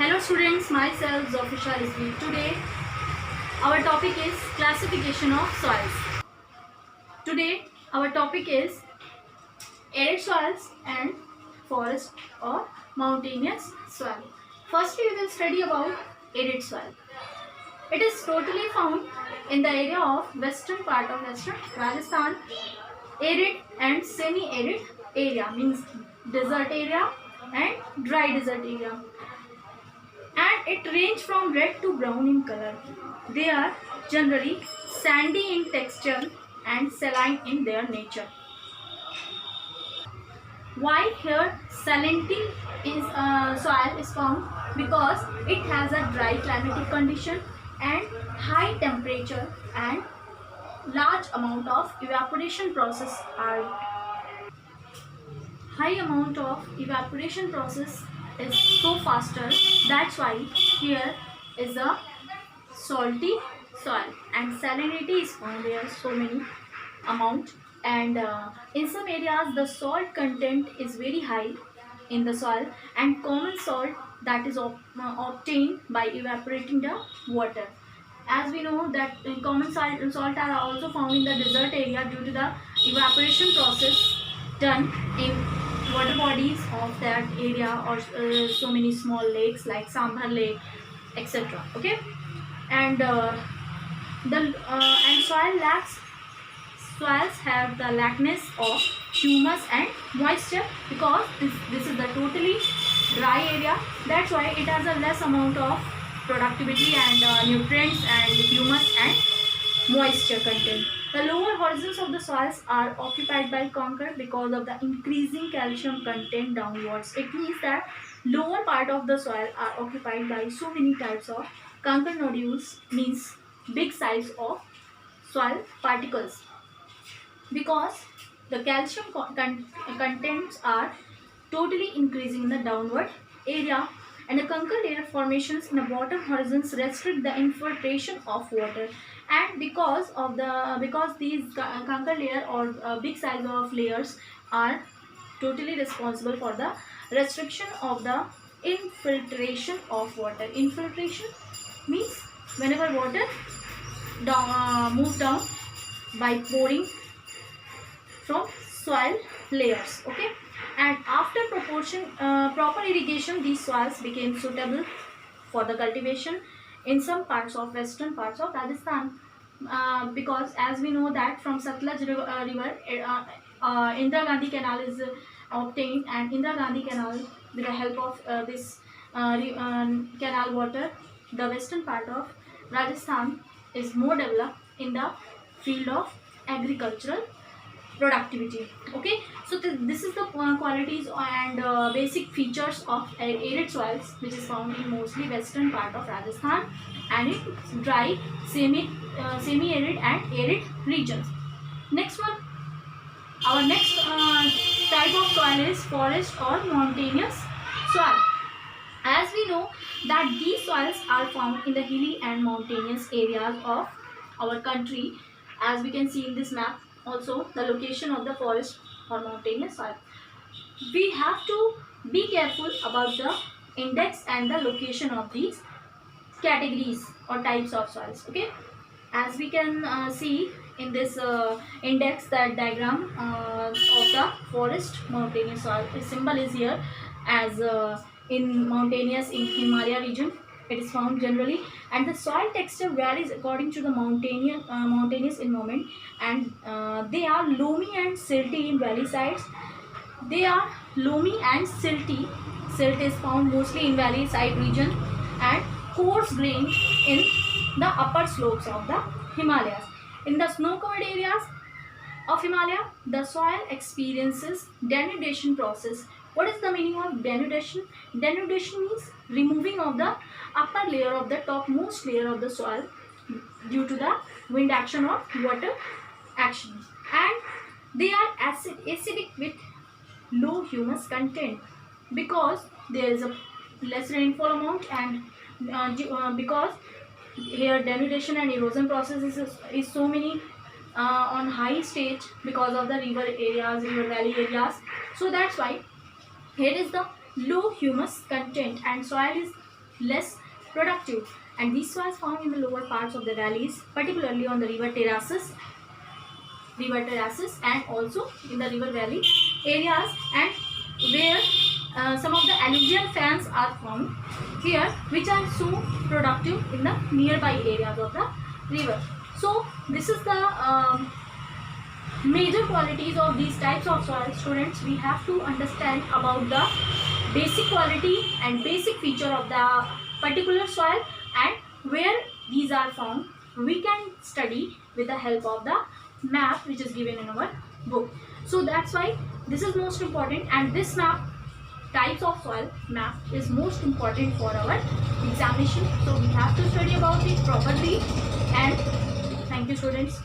Hello students, myself Zofisha Rizvi. Today our topic is classification of soils. Today our topic is arid soils and forest or mountainous soil. Firstly we will study about arid soil. It is totally found in the area of western part of western Rajasthan. Arid and semi-arid area means desert area and dry desert area, and it range from red to brown in color. They are generally sandy in texture and saline in their nature. Why here salinity is soil is found? Because it has a dry climatic condition and high temperature and large amount of evaporation process are high amount of evaporation process is so faster. That's why here is a salty soil and salinity is found there so many amount, and in some areas the salt content is very high in the soil, and common salt that is obtained by evaporating the water. As we know that common salt are also found in the desert area due to the evaporation process done in water bodies of that area, or so many small lakes like Sambhar Lake, etc. Okay, and soils have the lackness of humus and moisture, because this is the totally dry area. That's why it has a less amount of productivity and nutrients and humus and moisture content. The lower horizons of the soils are occupied by conker because of the increasing calcium content downwards. It means that lower part of the soil are occupied by so many types of conker nodules, means big size of soil particles, because the calcium contents are totally increasing in the downward area, and the conker layer formations in the bottom horizons restrict the infiltration of water. And because these conker layer or big size of layers are totally responsible for the restriction of the infiltration of water. Infiltration means whenever water move down by pouring from soil layers. Okay, and after proper irrigation, these soils became suitable for the cultivation in some parts of western parts of Rajasthan, because as we know that from Satluj river Indira Gandhi canal is obtained, and Indira Gandhi canal, with the help of this canal water, the western part of Rajasthan is more developed in the field of agricultural productivity. Okay, so this is the qualities and basic features of arid soils, which is found in mostly western part of Rajasthan and in dry semi arid and arid regions. Next one, our next type of soil is forest or mountainous soil. As we know that these soils are found in the hilly and mountainous areas of our country, as we can see in this map also the location of the forest or mountainous soil. We have to be careful about the index and the location of these categories or types of soils. Okay, as we can see in this index, that diagram of the forest mountainous soil, the symbol is here as in mountainous in Himalaya region it is found generally, and the soil texture varies according to the mountainous environment, and they are loamy and silty in valley sides. They are loamy and silty. Silt is found mostly in valley side region, and coarse grained in the upper slopes of the Himalayas. In the snow-covered areas of Himalaya, the soil experiences denudation process. What is the meaning of denudation? Denudation means removing of the upper layer of the topmost layer of the soil due to the wind action or water action, and they are acidic with low humus content, because there is a less rainfall amount, and because here denudation and erosion process is so many on high stage because of the river areas, river valley areas. So that's why here is the low humus content, and soil is less productive. And these soils found in the lower parts of the valleys, particularly on the river terraces and also in the river valley areas, and where some of the alluvial fans are found here, which are so productive in the nearby areas of the river. So this is the major qualities of these types of soil. Students, we have to understand about the basic quality and basic feature of the particular soil, and where these are found we can study with the help of the map which is given in our book. So that's why this is most important, and this map, types of soil map, is most important for our examination. So we have to study about it properly. And thank you, students.